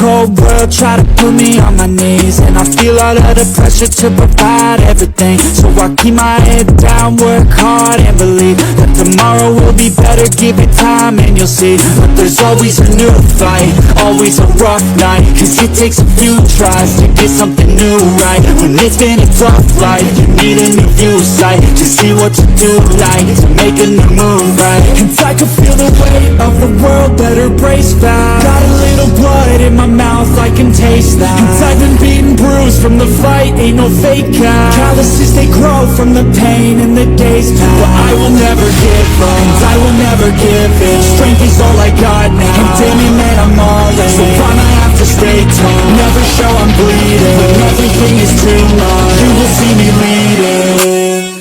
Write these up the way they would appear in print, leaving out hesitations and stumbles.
cold world try to put me on my knees, and I feel all of the pressure to provide everything. So I keep my head down, work hard and believe that tomorrow will be better. Give it time and you'll see. But there's always a new fight, always a rough night, cause it takes a few tries to get something new right. When it's been a tough life, you need a new view sight to see what you do like, to make a new move right. And I can feel the weight of the world, better brace fast. Got a little blood in my mouth, I can taste that. And I've been beaten, bruised from the fight, ain't no fake out. Calluses, they grow from the pain and the days pass. But I will never give up, and I will never give in. Strength is all I got now, and damn it man, I'm all in. So I'ma have to stay tall, never show I'm bleeding. When everything is too much, you will see me leading.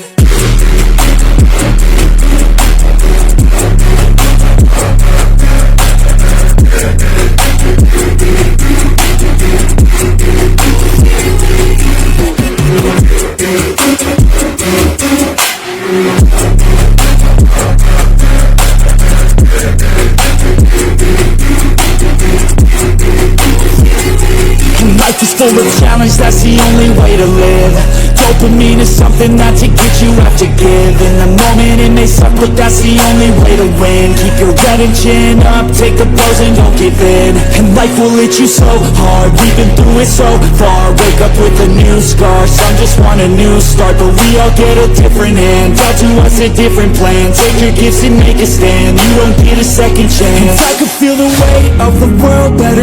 Life is full of challenge, that's the only way to live. Dopamine is something that to get you have to give. In the moment it may suck, but that's the only way to win. Keep your head and chin up, take the blows and don't give in. And life will hit you so hard, we've been through it so far. Wake up with a new scar, some just want a new start. But we all get a different hand, tell to us a different plan. Take your gifts and make a stand, you don't get a second chance. And I can feel the weight of the world better